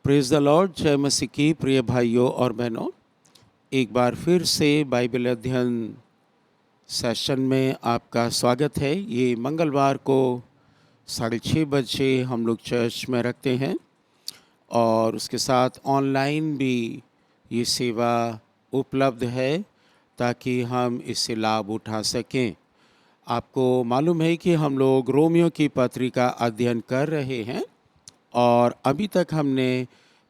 Praise the Lord. जय मसीह की प्रिय भाइयों और बहनों, एक बार फिर से बाइबल अध्ययन सेशन में आपका स्वागत है। ये मंगलवार को 6:30 बजे हम लोग चर्च में रखते हैं और उसके साथ ऑनलाइन भी ये सेवा उपलब्ध है ताकि हम इससे लाभ उठा सकें। आपको मालूम है कि हम लोग रोमियो की पत्री का अध्ययन कर रहे हैं और अभी तक हमने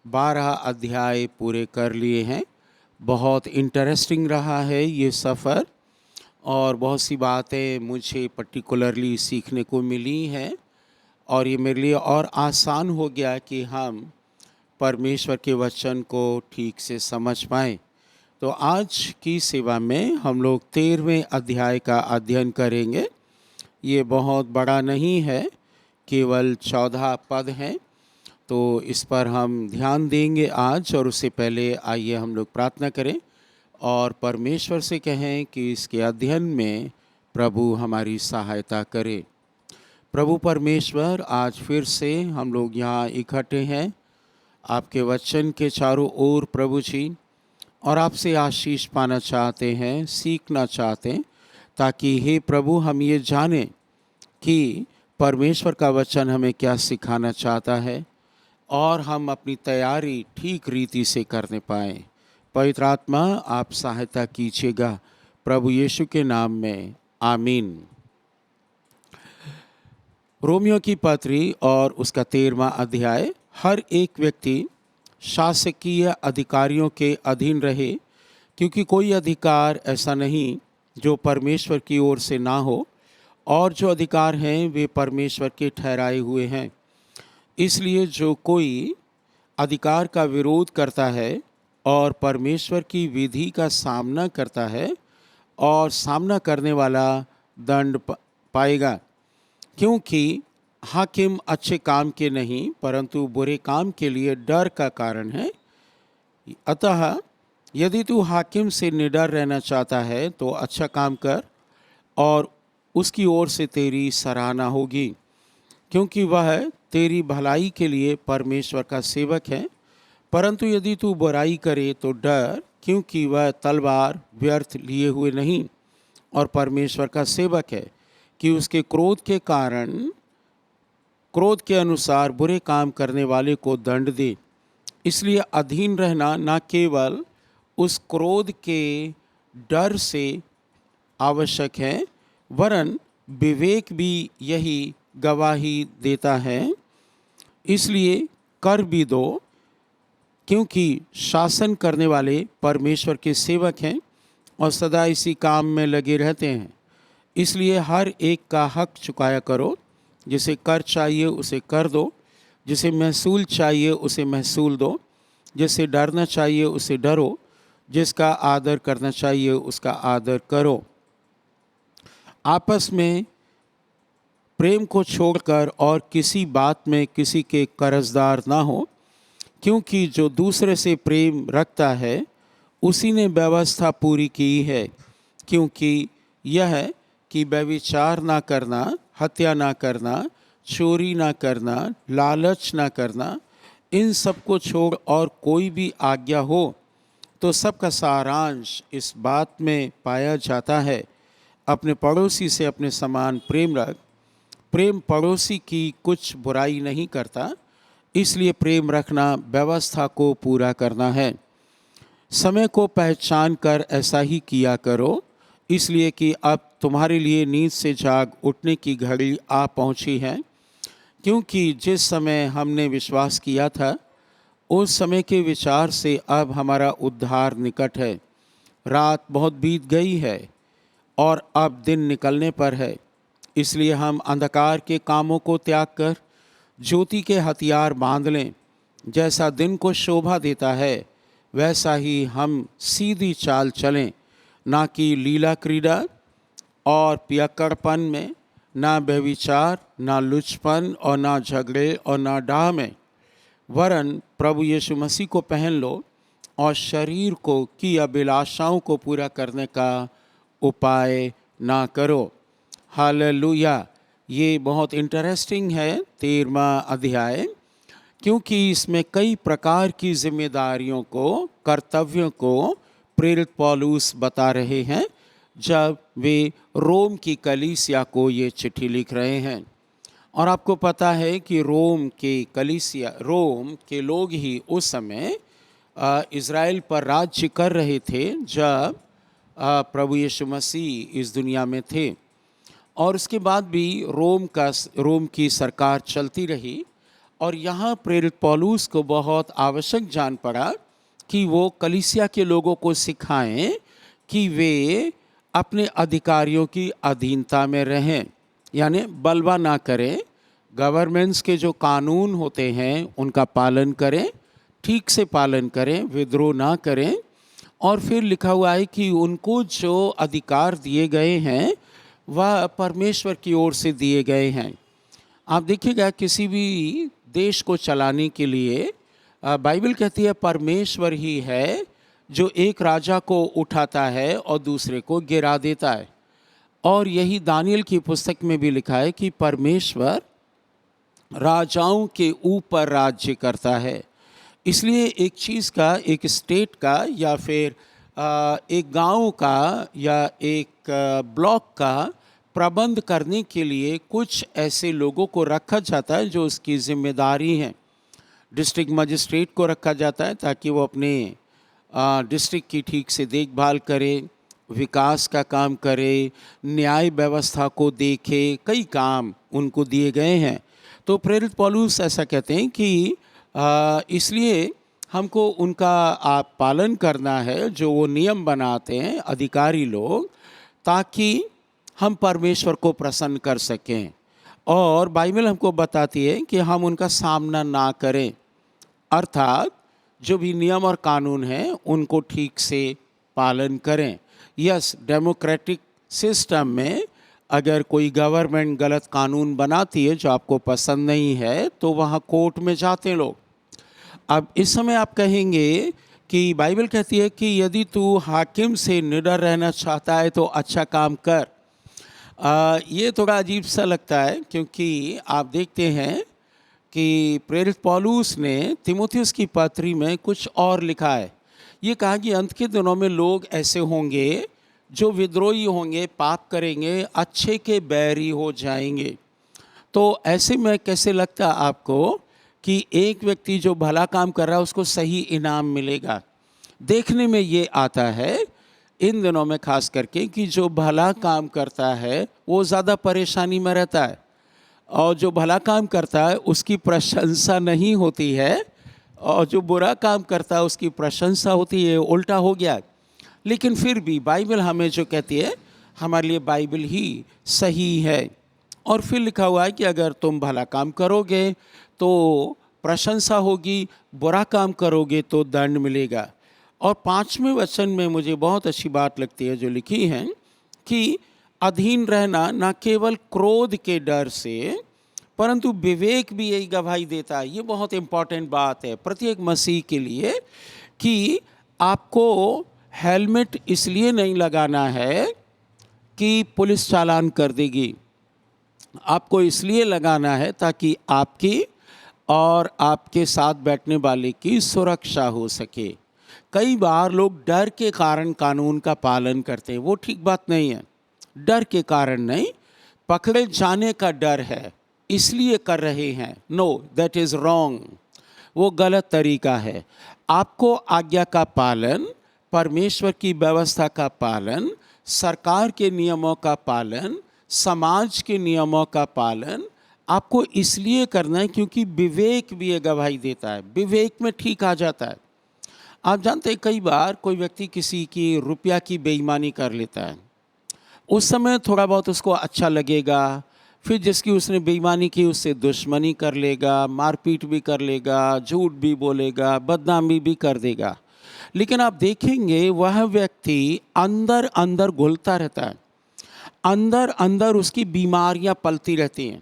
12 अध्याय पूरे कर लिए हैं। बहुत इंटरेस्टिंग रहा है ये सफ़र और बहुत सी बातें मुझे पर्टिकुलरली सीखने को मिली हैं और ये मेरे लिए और आसान हो गया कि हम परमेश्वर के वचन को ठीक से समझ पाएँ। तो आज की सेवा में हम लोग 13वें अध्याय का अध्ययन करेंगे। ये बहुत बड़ा नहीं है, केवल 14 पद हैं, तो इस पर हम ध्यान देंगे आज। और उससे पहले आइए हम लोग प्रार्थना करें और परमेश्वर से कहें कि इसके अध्ययन में प्रभु हमारी सहायता करे। प्रभु परमेश्वर, आज फिर से हम लोग यहाँ इकट्ठे हैं आपके वचन के चारों ओर प्रभु जी, और आपसे आशीष पाना चाहते हैं, सीखना चाहते हैं, ताकि हे प्रभु हम ये जानें कि परमेश्वर का वचन हमें क्या सिखाना चाहता है और हम अपनी तैयारी ठीक रीति से करने पाएँ। पवित्र आत्मा आप सहायता कीजिएगा, प्रभु यीशु के नाम में, आमीन। रोमियो की पत्री और उसका 13वां अध्याय। हर एक व्यक्ति शासकीय अधिकारियों के अधीन रहे, क्योंकि कोई अधिकार ऐसा नहीं जो परमेश्वर की ओर से ना हो, और जो अधिकार हैं वे परमेश्वर के ठहराए हुए हैं। इसलिए जो कोई अधिकार का विरोध करता है और परमेश्वर की विधि का सामना करता है, और सामना करने वाला दंड पाएगा, क्योंकि हाकिम अच्छे काम के नहीं परंतु बुरे काम के लिए डर का कारण है। अतः यदि तू हाकिम से निडर रहना चाहता है तो अच्छा काम कर, और उसकी ओर से तेरी सराहना होगी, क्योंकि वह तेरी भलाई के लिए परमेश्वर का सेवक है। परंतु यदि तू बुराई करे तो डर, क्योंकि वह तलवार व्यर्थ लिए हुए नहीं और परमेश्वर का सेवक है, कि उसके क्रोध के कारण, क्रोध के अनुसार बुरे काम करने वाले को दंड दे। इसलिए अधीन रहना न केवल उस क्रोध के डर से आवश्यक है, वरन विवेक भी यही गवाही देता है। इसलिए कर भी दो, क्योंकि शासन करने वाले परमेश्वर के सेवक हैं और सदा इसी काम में लगे रहते हैं। इसलिए हर एक का हक चुकाया करो। जिसे कर चाहिए उसे कर दो, जिसे महसूल चाहिए उसे महसूल दो, जिसे डरना चाहिए उसे डरो, जिसका आदर करना चाहिए उसका आदर करो। आपस में प्रेम को छोड़कर और किसी बात में किसी के कर्जदार ना हो, क्योंकि जो दूसरे से प्रेम रखता है उसी ने व्यवस्था पूरी की है। क्योंकि यह है कि व्यभिचार ना करना, हत्या ना करना, चोरी ना करना, लालच ना करना, इन सब को छोड़ और कोई भी आज्ञा हो तो सबका सारांश इस बात में पाया जाता है, अपने पड़ोसी से अपने समान प्रेम रख। प्रेम पड़ोसी की कुछ बुराई नहीं करता, इसलिए प्रेम रखना व्यवस्था को पूरा करना है। समय को पहचान कर ऐसा ही किया करो, इसलिए कि अब तुम्हारे लिए नींद से जाग उठने की घड़ी आ पहुंची है। क्योंकि जिस समय हमने विश्वास किया था उस समय के विचार से अब हमारा उद्धार निकट है। रात बहुत बीत गई है और अब दिन निकलने पर है। इसलिए हम अंधकार के कामों को त्याग कर ज्योति के हथियार बांध लें। जैसा दिन को शोभा देता है वैसा ही हम सीधी चाल चलें, ना कि लीला क्रीड़ा और पियक्कड़पन में, ना व्यभिचार, ना लुचपन और ना झगड़े और ना डाह में, वरन प्रभु यीशु मसीह को पहन लो और शरीर को की अभिलाषाओं को पूरा करने का उपाय ना करो। हालेलुया। ये बहुत इंटरेस्टिंग है 13वां अध्याय, क्योंकि इसमें कई प्रकार की जिम्मेदारियों को, कर्तव्यों को प्रेरित पौलुस बता रहे हैं जब वे रोम की कलीसिया को ये चिट्ठी लिख रहे हैं। और आपको पता है कि रोम के लोग ही उस समय इज़राइल पर राज्य कर रहे थे जब प्रभु यीशु मसीह इस दुनिया में थे। और उसके बाद भी रोम की सरकार चलती रही। और यहाँ प्रेरित पौलुस को बहुत आवश्यक जान पड़ा कि वो कलीसिया के लोगों को सिखाएं कि वे अपने अधिकारियों की अधीनता में रहें, यानी बलवा ना करें। गवर्नमेंट्स के जो कानून होते हैं उनका पालन करें, ठीक से पालन करें, विद्रोह ना करें। और फिर लिखा हुआ है कि उनको जो अधिकार दिए गए हैं वह परमेश्वर की ओर से दिए गए हैं। आप देखिएगा किसी भी देश को चलाने के लिए बाइबल कहती है परमेश्वर ही है जो एक राजा को उठाता है और दूसरे को गिरा देता है। और यही दानियल की पुस्तक में भी लिखा है कि परमेश्वर राजाओं के ऊपर राज्य करता है। इसलिए एक चीज़ का, एक स्टेट का या फिर एक गांव का या एक ब्लॉक का प्रबंध करने के लिए कुछ ऐसे लोगों को रखा जाता है जो उसकी जिम्मेदारी हैं। डिस्ट्रिक्ट मजिस्ट्रेट को रखा जाता है ताकि वो अपने डिस्ट्रिक्ट की ठीक से देखभाल करे, विकास का काम करे, न्याय व्यवस्था को देखे, कई काम उनको दिए गए हैं। तो प्रेरित पौलुस ऐसा कहते हैं कि इसलिए हमको उनका पालन करना है जो वो नियम बनाते हैं अधिकारी लोग, ताकि हम परमेश्वर को प्रसन्न कर सकें। और बाइबल हमको बताती है कि हम उनका सामना ना करें, अर्थात जो भी नियम और कानून हैं उनको ठीक से पालन करें। यस, डेमोक्रेटिक सिस्टम में अगर कोई गवर्नमेंट गलत कानून बनाती है जो आपको पसंद नहीं है तो वहाँ कोर्ट में जाते हैं लोग। अब इस समय आप कहेंगे कि बाइबल कहती है कि यदि तू हाकिम से निडर रहना चाहता है तो अच्छा काम कर। ये थोड़ा अजीब सा लगता है क्योंकि आप देखते हैं कि प्रेरित पौलुस ने तीमुथियुस की पत्री में कुछ और लिखा है। ये कहा कि अंत के दिनों में लोग ऐसे होंगे जो विद्रोही होंगे, पाप करेंगे, अच्छे के बैरी हो जाएंगे। तो ऐसे में कैसे लगता आपको कि एक व्यक्ति जो भला काम कर रहा है उसको सही इनाम मिलेगा? देखने में ये आता है इन दिनों में खास करके कि जो भला काम करता है वो ज़्यादा परेशानी में रहता है, और जो भला काम करता है उसकी प्रशंसा नहीं होती है, और जो बुरा काम करता है उसकी प्रशंसा होती है। उल्टा हो गया। लेकिन फिर भी बाइबल हमें जो कहती है, हमारे लिए बाइबल ही सही है। और फिर लिखा हुआ है कि अगर तुम भला काम करोगे तो प्रशंसा होगी, बुरा काम करोगे तो दंड मिलेगा। और 5वें वचन में मुझे बहुत अच्छी बात लगती है जो लिखी है कि अधीन रहना न केवल क्रोध के डर से परंतु विवेक भी यही गवाही देता है। ये बहुत इम्पॉर्टेंट बात है प्रत्येक मसीह के लिए कि आपको हेलमेट इसलिए नहीं लगाना है कि पुलिस चालान कर देगी, आपको इसलिए लगाना है ताकि आपकी और आपके साथ बैठने वाले की सुरक्षा हो सके। कई बार लोग डर के कारण कानून का पालन करते हैं, वो ठीक बात नहीं है। डर के कारण नहीं, पकड़े जाने का डर है इसलिए कर रहे हैं। नो, दैट इज़ रॉन्ग, वो गलत तरीका है। आपको आज्ञा का पालन, परमेश्वर की व्यवस्था का पालन, सरकार के नियमों का पालन, समाज के नियमों का पालन आपको इसलिए करना है क्योंकि विवेक भी ये गवाही देता है। विवेक में ठीक आ जाता है। आप जानते हैं कई बार कोई व्यक्ति किसी की रुपया की बेईमानी कर लेता है, उस समय थोड़ा बहुत उसको अच्छा लगेगा, फिर जिसकी उसने बेईमानी की उससे दुश्मनी कर लेगा, मारपीट भी कर लेगा, झूठ भी बोलेगा, बदनामी भी कर देगा। लेकिन आप देखेंगे वह व्यक्ति अंदर अंदर घुलता रहता है, अंदर अंदर उसकी बीमारियां पलती रहती हैं,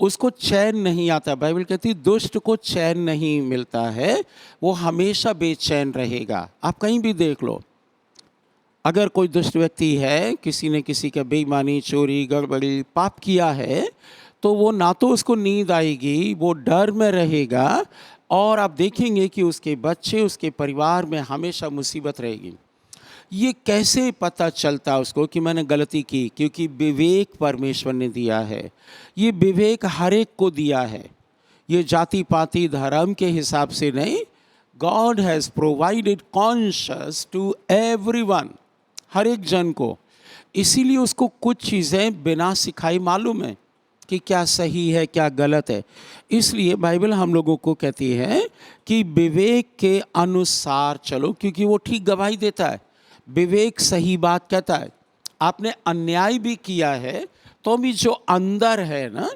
उसको चैन नहीं आता। बाइबल कहती दुष्ट को चैन नहीं मिलता है, वो हमेशा बेचैन रहेगा। आप कहीं भी देख लो, अगर कोई दुष्ट व्यक्ति है, किसी ने किसी का बेईमानी, चोरी, गड़बड़ी, पाप किया है, तो वो ना तो उसको नींद आएगी, वो डर में रहेगा, और आप देखेंगे कि उसके बच्चे, उसके परिवार में हमेशा मुसीबत रहेगी। ये कैसे पता चलता उसको कि मैंने गलती की? क्योंकि विवेक परमेश्वर ने दिया है। ये विवेक हर एक को दिया है, ये जाति पाति धर्म के हिसाब से नहीं। God has provided conscious to everyone, हर एक जन को। इसीलिए उसको कुछ चीज़ें बिना सिखाई मालूम है कि क्या सही है क्या गलत है। इसलिए बाइबल हम लोगों को कहती है कि विवेक के अनुसार चलो, क्योंकि वो ठीक गवाही देता है। विवेक सही बात कहता है। आपने अन्याय भी किया है तो भी जो अंदर है ना,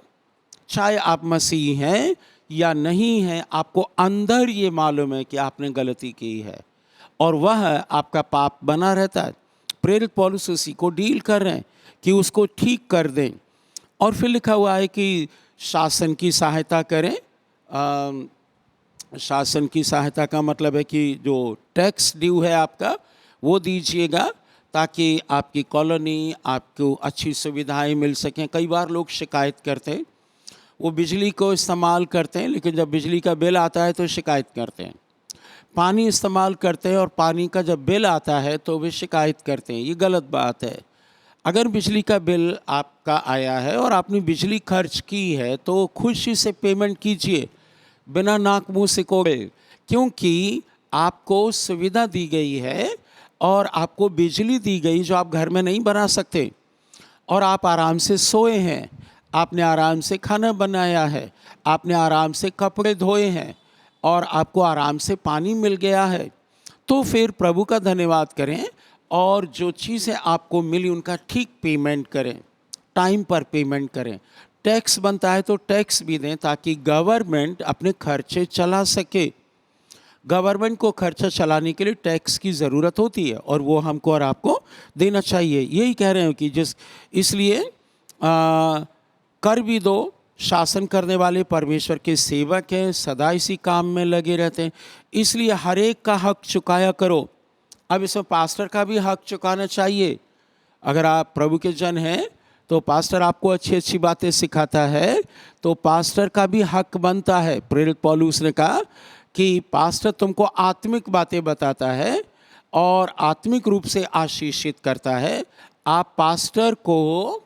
चाहे आप मसीह हैं या नहीं हैं, आपको अंदर ये मालूम है कि आपने गलती की है, और वह आपका पाप बना रहता है। प्रेरित पौलुस उसी को डील कर रहे हैं कि उसको ठीक कर दें। और फिर लिखा हुआ है कि शासन की सहायता करें। शासन की सहायता का मतलब है कि जो टैक्स ड्यू है आपका, वो दीजिएगा, ताकि आपकी कॉलोनी, आपको अच्छी सुविधाएं मिल सकें। कई बार लोग शिकायत करते हैं, वो बिजली को इस्तेमाल करते हैं, लेकिन जब बिजली का बिल आता है तो शिकायत करते हैं। पानी इस्तेमाल करते हैं और पानी का जब बिल आता है तो वे शिकायत करते हैं। ये गलत बात है। अगर बिजली का बिल आपका आया है और आपने बिजली खर्च की है तो खुशी से पेमेंट कीजिए, बिना नाक मुंह सिकोड़े, क्योंकि आपको सुविधा दी गई है और आपको बिजली दी गई जो आप घर में नहीं बना सकते, और आप आराम से सोए हैं, आपने आराम से खाना बनाया है, आपने आराम से कपड़े धोए हैं, और आपको आराम से पानी मिल गया है। तो फिर प्रभु का धन्यवाद करें, और जो चीज़ें आपको मिली उनका ठीक पेमेंट करें, टाइम पर पेमेंट करें। टैक्स बनता है तो टैक्स भी दें, ताकि गवर्नमेंट अपने खर्चे चला सके। गवर्नमेंट को खर्चा चलाने के लिए टैक्स की ज़रूरत होती है, और वो हमको और आपको देना चाहिए। यही कह रहे हैं कि इसलिए कर भी दो। शासन करने वाले परमेश्वर के सेवक हैं, सदा इसी काम में लगे रहते हैं, इसलिए हर एक का हक चुकाया करो। अब इसमें पास्टर का भी हक चुकाना चाहिए। अगर आप प्रभु के जन हैं तो पास्टर आपको अच्छी अच्छी बातें सिखाता है, तो पास्टर का भी हक बनता है। प्रेरित पौलुस ने कहा कि पास्टर तुमको आत्मिक बातें बताता है और आत्मिक रूप से आशीषित करता है। आप पास्टर को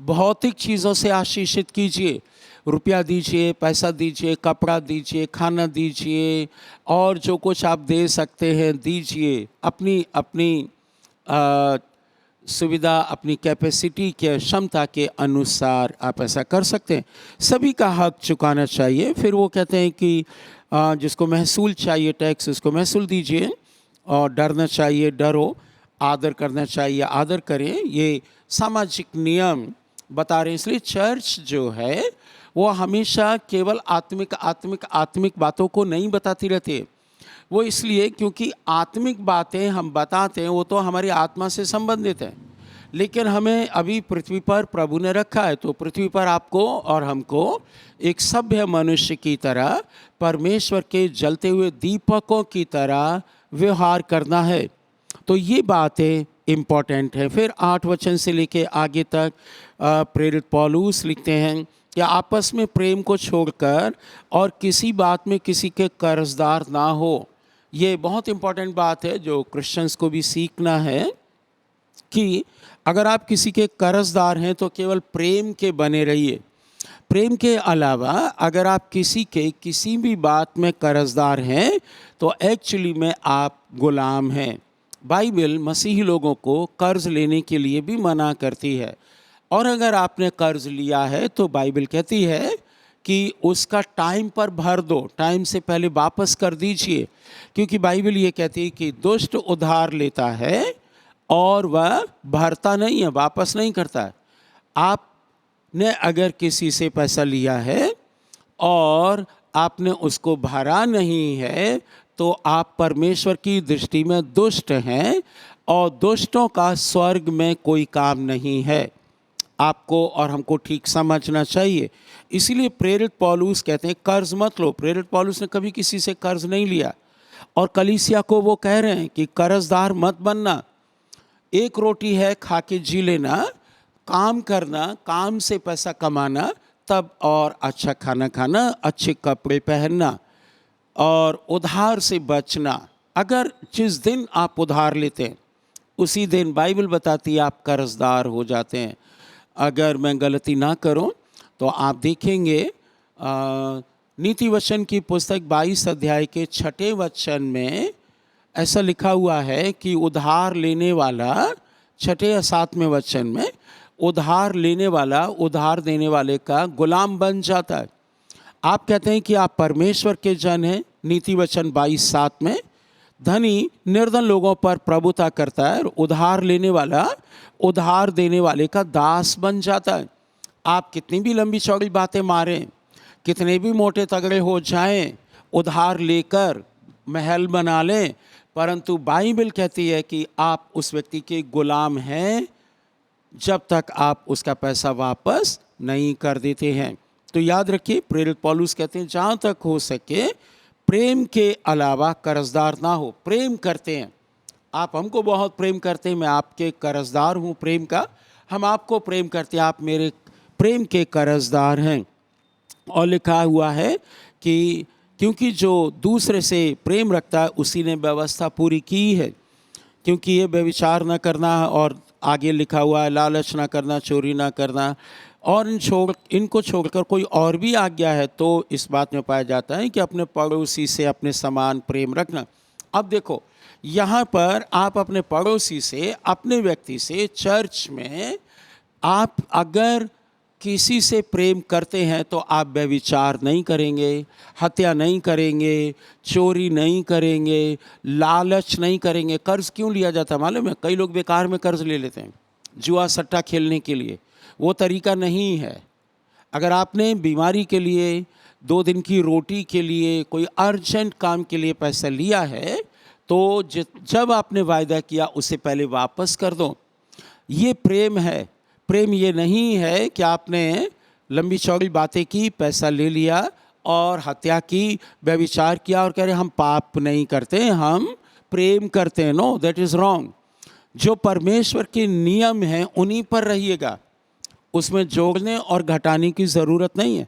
भौतिक चीज़ों से आशीषित कीजिए, रुपया दीजिए, पैसा दीजिए, कपड़ा दीजिए, खाना दीजिए, और जो कुछ आप दे सकते हैं दीजिए। अपनी अपनी सुविधा, अपनी कैपेसिटी के, क्षमता के अनुसार आप ऐसा कर सकते हैं। सभी का हक चुकाना चाहिए। फिर वो कहते हैं कि जिसको महसूल चाहिए टैक्स, उसको महसूल दीजिए, और डरना चाहिए डरो, आदर करना चाहिए आदर करें। ये सामाजिक नियम बता रहे हैं। इसलिए चर्च जो है वो हमेशा केवल आत्मिक आत्मिक आत्मिक बातों को नहीं बताती रहती है। वो इसलिए क्योंकि आत्मिक बातें हम बताते हैं वो तो हमारी आत्मा से संबंधित है, लेकिन हमें अभी पृथ्वी पर प्रभु ने रखा है, तो पृथ्वी पर आपको और हमको एक सभ्य मनुष्य की तरह, परमेश्वर के जलते हुए दीपकों की तरह व्यवहार करना है। तो ये बातें इम्पॉर्टेंट है। फिर 8 वचन से लेके आगे तक प्रेरित पौलुस लिखते हैं कि आपस में प्रेम को छोड़कर और किसी बात में किसी के कर्जदार ना हो। ये बहुत इम्पॉर्टेंट बात है जो क्रिश्चियंस को भी सीखना है कि अगर आप किसी के कर्जदार हैं तो केवल प्रेम के बने रहिए। प्रेम के अलावा अगर आप किसी के किसी भी बात में कर्जदार हैं तो एक्चुअली में आप गुलाम हैं। बाइबल मसीही लोगों को कर्ज लेने के लिए भी मना करती है, और अगर आपने कर्ज लिया है तो बाइबल कहती है कि उसका टाइम पर भर दो, टाइम से पहले वापस कर दीजिए, क्योंकि बाइबल ये कहती है कि दुष्ट उधार लेता है और वह भरता नहीं है, वापस नहीं करता है। आपने अगर किसी से पैसा लिया है और आपने उसको भरा नहीं है तो आप परमेश्वर की दृष्टि में दुष्ट हैं, और दुष्टों का स्वर्ग में कोई काम नहीं है। आपको और हमको ठीक समझना चाहिए। इसीलिए प्रेरित पौलुस कहते हैं कर्ज मत लो। प्रेरित पौलुस ने कभी किसी से कर्ज नहीं लिया, और कलीसिया को वो कह रहे हैं कि कर्जदार मत बनना। एक रोटी है खा के जी लेना, काम करना, काम से पैसा कमाना, तब और अच्छा खाना खाना, अच्छे कपड़े पहनना और उधार से बचना। अगर जिस दिन आप उधार लेते हैं उसी दिन बाइबल बताती है आप कर्जदार हो जाते हैं। अगर मैं गलती ना करूं तो आप देखेंगे नीति वचन की पुस्तक 22 अध्याय के 6 वचन में ऐसा लिखा हुआ है कि उधार लेने वाला, 6 या 7वें वचन में, उधार लेने वाला उधार देने वाले का गुलाम बन जाता है। आप कहते हैं कि आप परमेश्वर के जन हैं, नीति वचन 22:7 में, धनी निर्धन लोगों पर प्रभुता करता है और उधार लेने वाला उधार देने वाले का दास बन जाता है। आप कितनी भी लंबी चौड़ी बातें मारें, कितने भी मोटे तगड़े हो जाएं, उधार लेकर महल बना लें, परंतु बाइबल कहती है कि आप उस व्यक्ति के गुलाम हैं जब तक आप उसका पैसा वापस नहीं कर देते हैं। तो याद रखिए, प्रेरित पौलुस कहते हैं जहाँ तक हो सके प्रेम के अलावा कर्जदार ना हो। प्रेम करते हैं, आप हमको बहुत प्रेम करते हैं, मैं आपके कर्जदार हूँ प्रेम का, हम आपको प्रेम करते हैं, आप मेरे प्रेम के कर्जदार हैं। और लिखा हुआ है कि क्योंकि जो दूसरे से प्रेम रखता है उसी ने व्यवस्था पूरी की है, क्योंकि ये व्यभिचार न करना, और आगे लिखा हुआ है लालच ना करना, चोरी ना करना, और इनको छोड़कर कोई और भी आज्ञा है तो इस बात में पाया जाता है कि अपने पड़ोसी से अपने समान प्रेम रखना। अब देखो, यहाँ पर आप अपने पड़ोसी से, अपने व्यक्ति से, चर्च में आप अगर किसी से प्रेम करते हैं तो आप व्यभिचार नहीं करेंगे, हत्या नहीं करेंगे, चोरी नहीं करेंगे, लालच नहीं करेंगे। कर्ज क्यों लिया जाता है मालूम है? कई लोग बेकार में कर्ज ले लेते हैं जुआ सट्टा खेलने के लिए। वो तरीका नहीं है। अगर आपने बीमारी के लिए, 2 दिन की रोटी के लिए, कोई अर्जेंट काम के लिए पैसा लिया है तो जब आपने वायदा किया उससे पहले वापस कर दो। ये प्रेम है। प्रेम ये नहीं है कि आपने लंबी चौड़ी बातें की, पैसा ले लिया और हत्या की, व्यभिचार किया और कह रहे हम पाप नहीं करते, हम प्रेम करते हैं। No, that is wrong. जो परमेश्वर के नियम हैं उन्हीं पर रहिएगा, उसमें जोड़ने और घटाने की ज़रूरत नहीं है।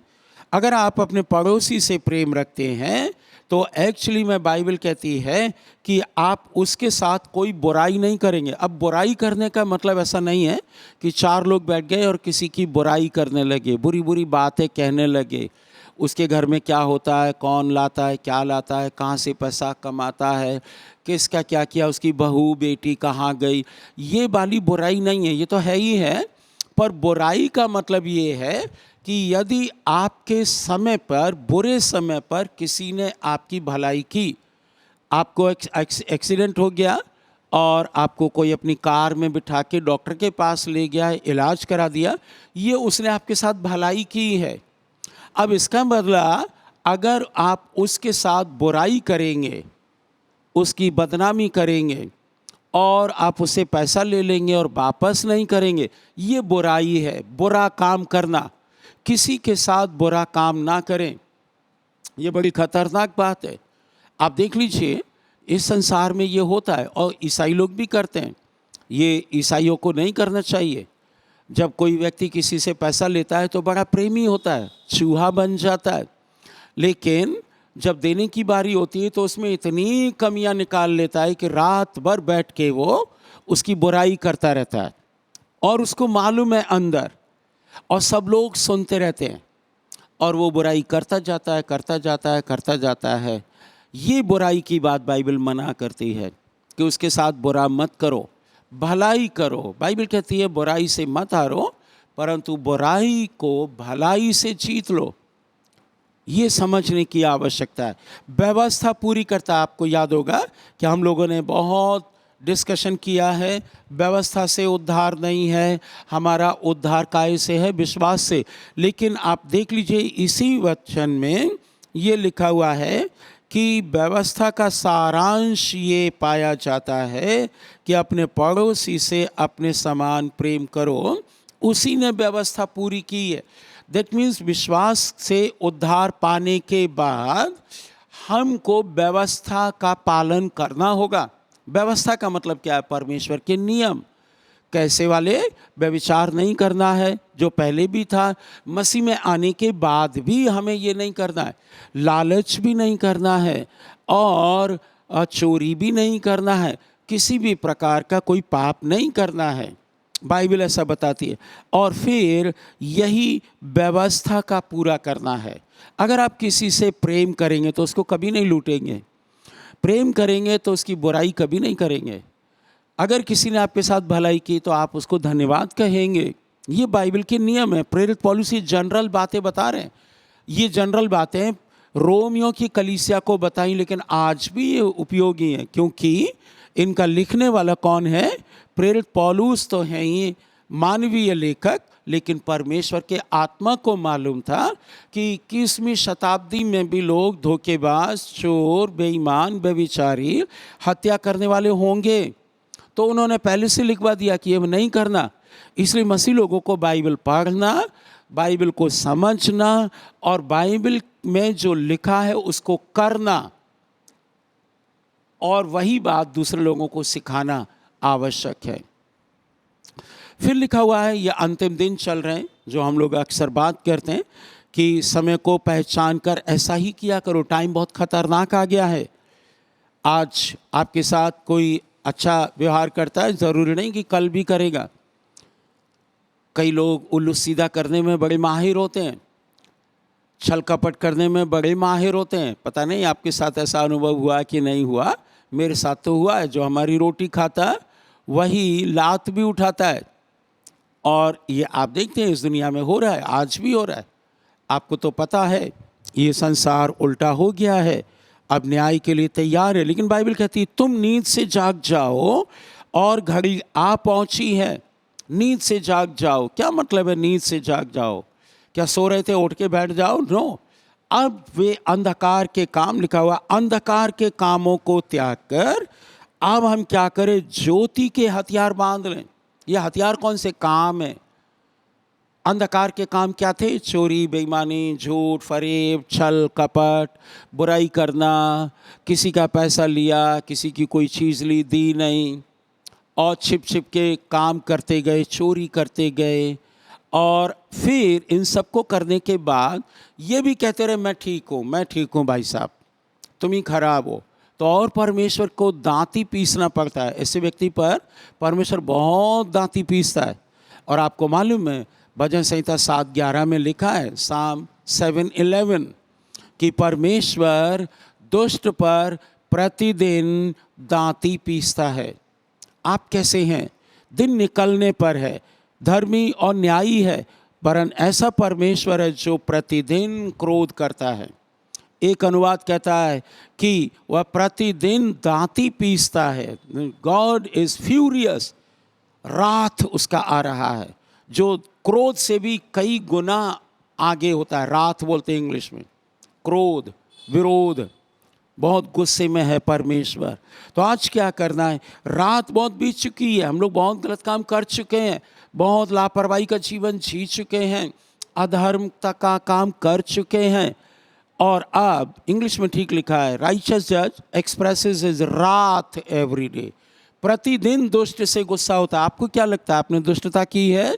अगर आप अपने पड़ोसी से प्रेम रखते हैं तो एक्चुअली में बाइबल कहती है कि आप उसके साथ कोई बुराई नहीं करेंगे। अब बुराई करने का मतलब ऐसा नहीं है कि 4 लोग बैठ गए और किसी की बुराई करने लगे, बुरी बुरी बातें कहने लगे, उसके घर में क्या होता है, कौन लाता है, क्या लाता है, कहाँ से पैसा कमाता है, किसका क्या किया, उसकी बहू बेटी कहाँ गई। ये वाली बुराई नहीं है, ये तो है ही है। पर बुराई का मतलब ये है कि यदि आपके समय पर, बुरे समय पर किसी ने आपकी भलाई की, आपको एक्सीडेंट हो गया और आपको कोई अपनी कार में बिठा के डॉक्टर के पास ले गया, इलाज करा दिया, ये उसने आपके साथ भलाई की है। अब इसका बदला अगर आप उसके साथ बुराई करेंगे, उसकी बदनामी करेंगे और आप उससे पैसा ले लेंगे और वापस नहीं करेंगे, ये बुराई है। बुरा काम करना, किसी के साथ बुरा काम ना करें, ये बड़ी खतरनाक बात है। आप देख लीजिए, इस संसार में ये होता है और ईसाई लोग भी करते हैं। ये ईसाइयों को नहीं करना चाहिए। जब कोई व्यक्ति किसी से पैसा लेता है तो बड़ा प्रेमी होता है, चूहा बन जाता है, लेकिन जब देने की बारी होती है तो उसमें इतनी कमियां निकाल लेता है कि रात भर बैठ के वो उसकी बुराई करता रहता है और उसको मालूम है अंदर, और सब लोग सुनते रहते हैं और वो बुराई करता जाता है, करता जाता है, करता जाता है। ये बुराई की बात बाइबल मना करती है कि उसके साथ बुरा मत करो, भलाई करो। बाइबल कहती है बुराई से मत हारो, परंतु बुराई को भलाई से जीत लो। ये समझने की आवश्यकता है। व्यवस्था पूरी करता है। आपको याद होगा कि हम लोगों ने बहुत डिस्कशन किया है, व्यवस्था से उद्धार नहीं है, हमारा उद्धार काय से है? विश्वास से। लेकिन आप देख लीजिए, इसी वचन में ये लिखा हुआ है कि व्यवस्था का सारांश ये पाया जाता है कि अपने पड़ोसी से अपने समान प्रेम करो, उसी ने व्यवस्था पूरी की है। दैट मीन्स विश्वास से उद्धार पाने के बाद हमको व्यवस्था का पालन करना होगा। व्यवस्था का मतलब क्या है? परमेश्वर के नियम। कैसे वाले? व्यभिचार नहीं करना है, जो पहले भी था। मसीह में आने के बाद भी हमें ये नहीं करना है। लालच भी नहीं करना है और चोरी भी नहीं करना है, किसी भी प्रकार का कोई पाप नहीं करना है, बाइबल ऐसा बताती है। और फिर यही व्यवस्था का पूरा करना है। अगर आप किसी से प्रेम करेंगे तो उसको कभी नहीं लूटेंगे, प्रेम करेंगे तो उसकी बुराई कभी नहीं करेंगे। अगर किसी ने आपके साथ भलाई की तो आप उसको धन्यवाद कहेंगे। ये बाइबल के नियम है। प्रेरित पौलुस ये जनरल बातें बता रहे हैं। ये जनरल बातें रोमियों की कलीसिया को बताई, लेकिन आज भी ये उपयोगी हैं, क्योंकि इनका लिखने वाला कौन है? प्रेरित पौलुस तो हैं ही मानवीय लेखक, लेकिन परमेश्वर के आत्मा को मालूम था कि 21वीं शताब्दी में भी लोग धोखेबाज, चोर, बेईमान, व्यभिचारी, हत्या करने वाले होंगे। तो उन्होंने पहले से लिखवा दिया कि ये नहीं करना। इसलिए मसीह लोगों को बाइबल पढ़ना, बाइबल को समझना और बाइबल में जो लिखा है उसको करना, और वही बात दूसरे लोगों को सिखाना आवश्यक है। फिर लिखा हुआ है, ये अंतिम दिन चल रहे हैं, जो हम लोग अक्सर बात करते हैं कि समय को पहचान कर ऐसा ही किया करो। टाइम बहुत खतरनाक आ गया है। आज आपके साथ कोई अच्छा व्यवहार करता है, ज़रूरी नहीं कि कल भी करेगा। कई लोग उल्लू सीधा करने में बड़े माहिर होते हैं, छल कपट करने में बड़े माहिर होते हैं। पता नहीं आपके साथ ऐसा अनुभव हुआ कि नहीं हुआ, मेरे साथ तो हुआ है। जो हमारी रोटी खाता है वही लात भी उठाता है, और ये आप देखते हैं इस दुनिया में हो रहा है, आज भी हो रहा है। आपको तो पता है ये संसार उल्टा हो गया है, अब न्याय के लिए तैयार है। लेकिन बाइबल कहती है तुम नींद से जाग जाओ और घड़ी आ पहुंची है। नींद से जाग जाओ, क्या मतलब है नींद से जाग जाओ? क्या सो रहे थे उठ के बैठ जाओ? नो। अब वे अंधकार के काम, लिखा हुआ अंधकार के कामों को त्याग कर अब हम क्या करें? ज्योति के हथियार बांध लें। ये हथियार कौन से काम है? अंधकार के काम क्या थे? चोरी, बेईमानी, झूठ, फरेब, छल कपट, बुराई करना, किसी का पैसा लिया, किसी की कोई चीज़ ली, दी नहीं, और छिप छिप के काम करते गए, चोरी करते गए। और फिर इन सबको करने के बाद ये भी कहते रहे मैं ठीक हूँ, मैं ठीक हूँ भाई साहब, तुम ही खराब हो। तो और परमेश्वर को दांती पीसना पड़ता है। ऐसे व्यक्ति पर परमेश्वर बहुत दांती पीसता है। और आपको मालूम है भजन संहिता 7:11 में लिखा है, साम 7:11, कि परमेश्वर दुष्ट पर प्रतिदिन दांती पीसता है। आप कैसे हैं? दिन निकलने पर है, धर्मी और न्यायी है, वरन ऐसा परमेश्वर है जो प्रतिदिन क्रोध करता है। एक अनुवाद कहता है कि वह प्रतिदिन दांती पीसता है। गॉड इज फ्यूरियस, रात उसका आ रहा है, जो क्रोध से भी कई गुना आगे होता है। रात बोलते हैं इंग्लिश में, क्रोध, विरोध, बहुत गुस्से में है परमेश्वर। तो आज क्या करना है? रात बहुत बीत चुकी है, हम लोग बहुत गलत काम कर चुके हैं, बहुत लापरवाही का जीवन जी चुके हैं, अधर्मता का काम कर चुके हैं। और अब इंग्लिश में ठीक लिखा है, राइचस जज एक्सप्रेसेस हिज राथ एवरी डे। प्रतिदिन दुष्ट से गुस्सा होता है। आपको क्या लगता है आपने दुष्टता की है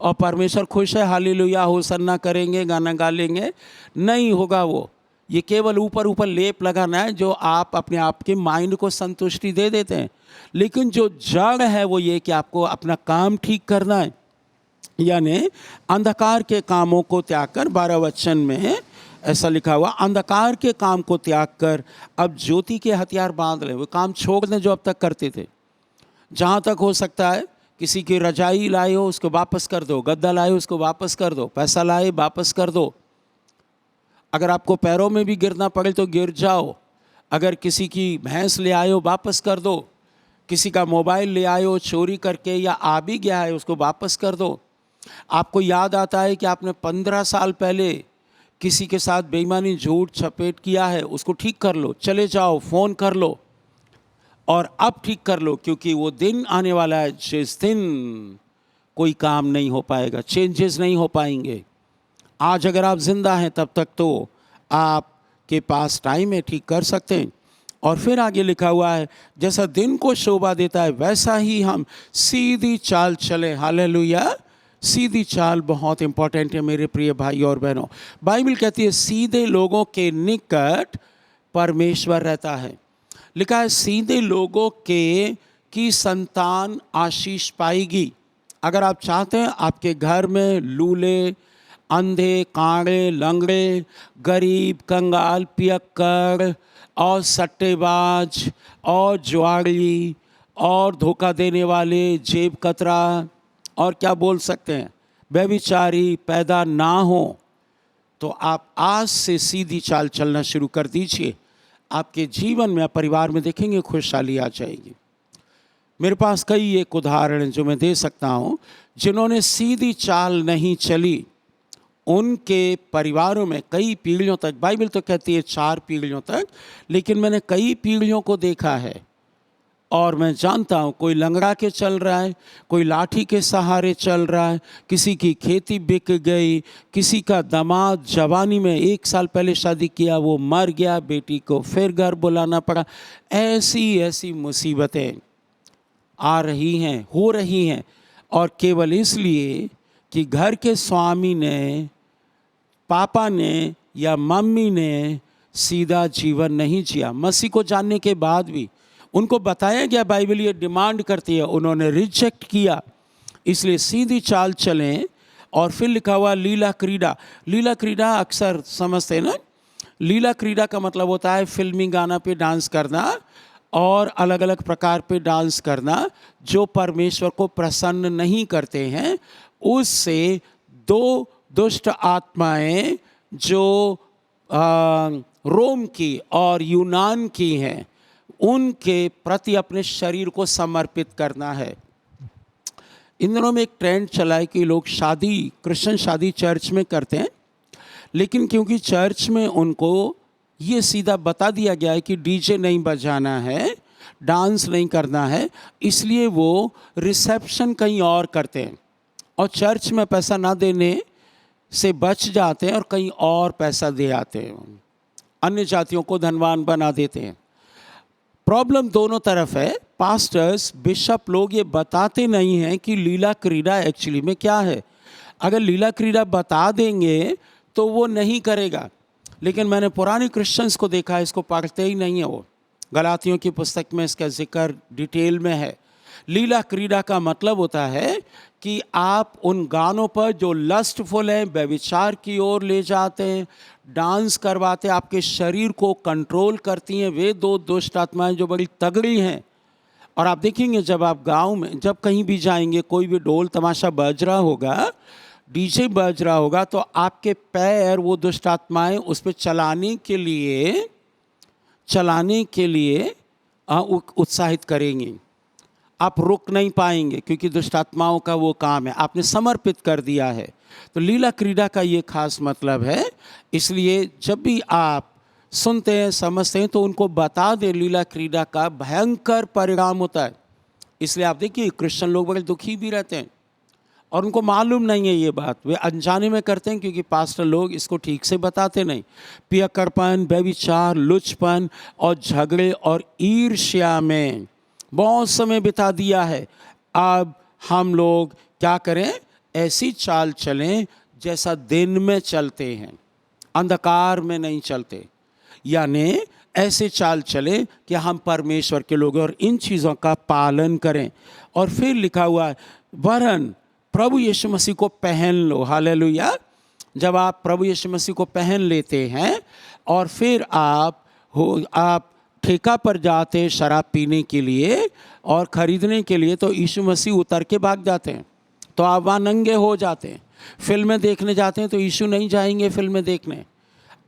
और परमेश्वर खुश है, हालेलुया होसन्ना करेंगे, गाना गा लेंगे? नहीं होगा वो। ये केवल ऊपर ऊपर लेप लगाना है, जो आप अपने आप के माइंड को संतुष्टि दे देते हैं। लेकिन जो जड़ है वो ये कि आपको अपना काम ठीक करना है, यानी अंधकार के कामों को त्याग कर, 12 वचन में ऐसा लिखा हुआ, अंधकार के काम को त्याग कर अब ज्योति के हथियार बांध लें। वो काम छोड़ दें जो अब तक करते थे। जहाँ तक हो सकता है, किसी की रजाई लाए हो उसको वापस कर दो, गद्दा लाए हो उसको वापस कर दो, पैसा लाए वापस कर दो। अगर आपको पैरों में भी गिरना पड़े तो गिर जाओ। अगर किसी की भैंस ले आए हो वापस कर दो, किसी का मोबाइल ले आए हो चोरी करके या आ भी गया है उसको वापस कर दो। आपको याद आता है कि आपने 15 साल पहले किसी के साथ बेईमानी, झूठ, छपेट किया है, उसको ठीक कर लो। चले जाओ, फ़ोन कर लो और अब ठीक कर लो, क्योंकि वो दिन आने वाला है जिस दिन कोई काम नहीं हो पाएगा, चेंजेस नहीं हो पाएंगे। आज अगर आप जिंदा हैं तब तक तो आपके पास टाइम है, ठीक कर सकते हैं। और फिर आगे लिखा हुआ है, जैसा दिन को शोभा देता है वैसा ही हम सीधी चाल चले। हालेलुया। सीधी चाल बहुत इंपॉर्टेंट है मेरे प्रिय भाई और बहनों। बाइबल कहती है सीधे लोगों के निकट परमेश्वर रहता है। लिखा है सीधे लोगों के की संतान आशीष पाएगी। अगर आप चाहते हैं आपके घर में लूले, अंधे, कांड़े, लंगड़े, गरीब, कंगाल, पियक्कड़ और सट्टेबाज और जुआड़ी और धोखा देने वाले, जेब कतरा और क्या बोल सकते हैं, व्यभिचारी पैदा ना हो, तो आप आज से सीधी चाल चलना शुरू कर दीजिए। आपके जीवन में, परिवार में देखेंगे खुशहाली आ जाएगी। मेरे पास कई एक उदाहरण जो मैं दे सकता हूँ, जिन्होंने सीधी चाल नहीं चली, उनके परिवारों में कई पीढ़ियों तक, बाइबल तो कहती है 4 पीढ़ियों तक, लेकिन मैंने कई पीढ़ियों को देखा है। और मैं जानता हूँ कोई लंगड़ा के चल रहा है, कोई लाठी के सहारे चल रहा है, किसी की खेती बिक गई, किसी का दामाद जवानी में 1 साल पहले शादी किया वो मर गया, बेटी को फिर घर बुलाना पड़ा। ऐसी ऐसी मुसीबतें आ रही हैं, हो रही हैं, और केवल इसलिए कि घर के स्वामी ने, पापा ने या मम्मी ने सीधा जीवन नहीं जिया। मसीह को जानने के बाद भी उनको बताया गया, बाइबल ये डिमांड करती है, उन्होंने रिजेक्ट किया। इसलिए सीधी चाल चलें। और फिर लिखा हुआ लीला क्रीड़ा। लीला क्रीड़ा अक्सर समझते हैं ना, लीला क्रीड़ा का मतलब होता है फिल्मी गाना पे डांस करना और अलग अलग प्रकार पे डांस करना जो परमेश्वर को प्रसन्न नहीं करते हैं। उससे 2 दुष्ट आत्माएं जो रोम की और यूनान की हैं, उनके प्रति अपने शरीर को समर्पित करना है। इन दिनों में एक ट्रेंड चला है कि लोग शादी, क्रिश्चियन शादी चर्च में करते हैं, लेकिन क्योंकि चर्च में उनको ये सीधा बता दिया गया है कि डीजे नहीं बजाना है, डांस नहीं करना है, इसलिए वो रिसेप्शन कहीं और करते हैं और चर्च में पैसा ना देने से बच जाते हैं और कहीं और पैसा दे आते हैं, अन्य जातियों को धनवान बना देते हैं। प्रॉब्लम दोनों तरफ है। पास्टर्स, बिशप लोग ये बताते नहीं हैं कि लीला क्रीड़ा एक्चुअली में क्या है। अगर लीला क्रीड़ा बता देंगे तो वो नहीं करेगा, लेकिन मैंने पुराने क्रिश्चियंस को देखा है, इसको पढ़ते ही नहीं है वो। गलातियों की पुस्तक में इसका जिक्र डिटेल में है। लीला क्रीड़ा का मतलब होता है कि आप उन गानों पर जो लस्टफुल हैं, व्यभिचार की ओर ले जाते हैं, डांस करवाते, आपके शरीर को कंट्रोल करती हैं, वे 2 दुष्ट आत्माएं जो बड़ी तगड़ी हैं। और आप देखेंगे जब आप गांव में, जब कहीं भी जाएंगे, कोई भी ढोल तमाशा बज रहा होगा, डीजे बज रहा होगा, तो आपके पैर वो दुष्ट आत्माएं उस पर चलाने के लिए उत्साहित करेंगी। आप रुक नहीं पाएंगे क्योंकि दुष्ट आत्माओं का वो काम है, आपने समर्पित कर दिया है। तो लीला क्रीड़ा का ये खास मतलब है। इसलिए जब भी आप सुनते हैं, समझते हैं, तो उनको बता दें लीला क्रीड़ा का भयंकर परिणाम होता है। इसलिए आप देखिए क्रिश्चियन लोग बड़े दुखी भी रहते हैं और उनको मालूम नहीं है ये बात, वे अनजाने में करते हैं क्योंकि पास्टर लोग इसको ठीक से बताते नहीं। पियक्कड़पन, व्यभिचार, लुचपन और झगड़े और ईर्ष्या में बहुत समय बिता दिया है। अब हम लोग क्या करें? ऐसी चाल चलें जैसा दिन में चलते हैं, अंधकार में नहीं चलते। यानी ऐसे चाल चलें कि हम परमेश्वर के लोग और इन चीज़ों का पालन करें। और फिर लिखा हुआ है वरन प्रभु यीशु मसीह को पहन लो। हालेलुया। जब आप प्रभु यीशु मसीह को पहन लेते हैं और फिर आप ठेका पर जाते शराब पीने के लिए और ख़रीदने के लिए, तो यीशु मसीह उतर के भाग जाते हैं, तो आप वहाँ नंगे हो जाते हैं। फिल्में देखने जाते हैं तो यीशु नहीं जाएंगे फिल्में देखने।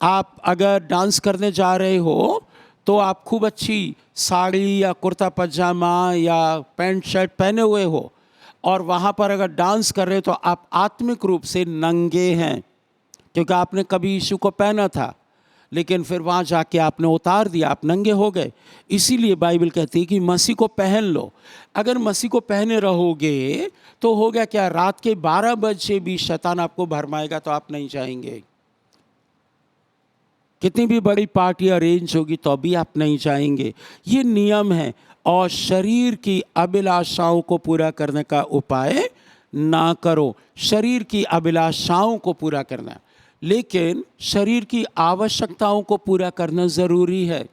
आप अगर डांस करने जा रहे हो तो आप खूब अच्छी साड़ी या कुर्ता पजामा या पैंट शर्ट पहने हुए हो और वहाँ पर अगर डांस कर रहे हो तो आप आत्मिक रूप से नंगे हैं, क्योंकि आपने कभी यीशु को पहना था लेकिन फिर वहाँ जाके आपने उतार दिया, आप नंगे हो गए। इसीलिए बाइबल कहती है कि मसीह को पहन लो। अगर मसीह को पहने रहोगे तो हो गया क्या? रात के 12 बजे भी शैतान आपको भरमाएगा तो आप नहीं जाएंगे। कितनी भी बड़ी पार्टी अरेंज होगी तो भी आप नहीं जाएंगे। ये नियम है। और शरीर की अभिलाषाओं को पूरा करने का उपाय ना करो। शरीर की अभिलाषाओं को पूरा करना, लेकिन शरीर की आवश्यकताओं को पूरा करना ज़रूरी है।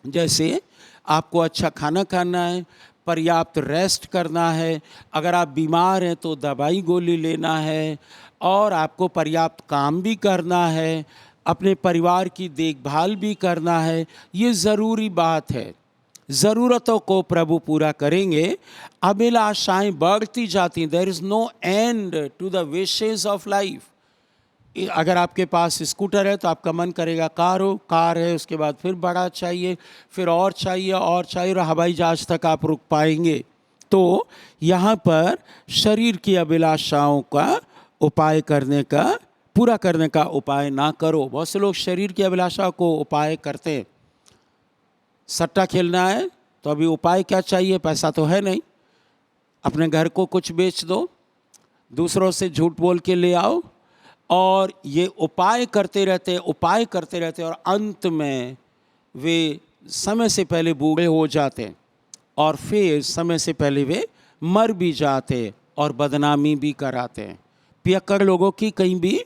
जैसे आपको अच्छा खाना खाना है, पर्याप्त रेस्ट करना है, अगर आप बीमार हैं तो दवाई गोली लेना है, और आपको पर्याप्त काम भी करना है, अपने परिवार की देखभाल भी करना है। ये ज़रूरी बात है। ज़रूरतों को प्रभु पूरा करेंगे। अभिलाषाएं बढ़ती जाती हैं। There is no end to the wishes of life. अगर आपके पास स्कूटर है तो आपका मन करेगा कार है, उसके बाद फिर बड़ा चाहिए, फिर और चाहिए और चाहिए, और हवाई जहाज तक आप रुक पाएंगे। तो यहाँ पर शरीर की अभिलाषाओं का उपाय पूरा करने का उपाय ना करो। बहुत से लोग शरीर की अभिलाषा को उपाय करते हैं। सट्टा खेलना है तो अभी उपाय क्या चाहिए? पैसा तो है नहीं, अपने घर को कुछ बेच दो, दूसरों से झूठ बोल के ले आओ, और ये उपाय करते रहते और अंत में वे समय से पहले बूढ़े हो जाते हैं, और फिर समय से पहले वे मर भी जाते हैं और बदनामी भी कराते हैं। पियक्कड़ लोगों की कहीं भी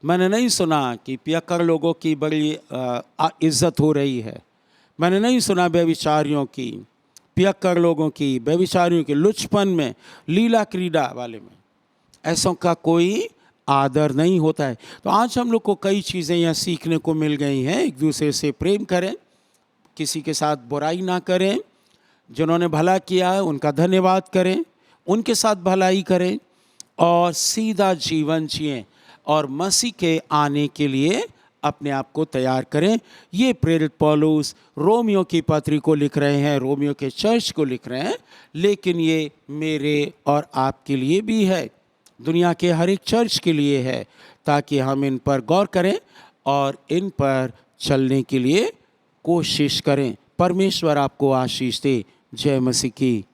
मैंने नहीं सुना कि पियक्कड़ लोगों की बड़ी इज्जत हो रही है। मैंने नहीं सुना व्यभिचारियों की, पियक्कड़ लोगों की, व्यभिचारियों के लुचपन में, लीला क्रीड़ा वाले में ऐसों का कोई आदर नहीं होता है। तो आज हम लोग को कई चीज़ें यहाँ सीखने को मिल गई हैं। एक दूसरे से प्रेम करें, किसी के साथ बुराई ना करें, जिन्होंने भला किया है उनका धन्यवाद करें, उनके साथ भलाई करें, और सीधा जीवन जिएं, और मसीह के आने के लिए अपने आप को तैयार करें। ये प्रेरित पौलुस रोमियो की पत्री को लिख रहे हैं, रोमियो के चर्च को लिख रहे हैं, लेकिन ये मेरे और आपके लिए भी है, दुनिया के हर एक चर्च के लिए है, ताकि हम इन पर गौर करें और इन पर चलने के लिए कोशिश करें। परमेश्वर आपको आशीष दे। जय मसीह की।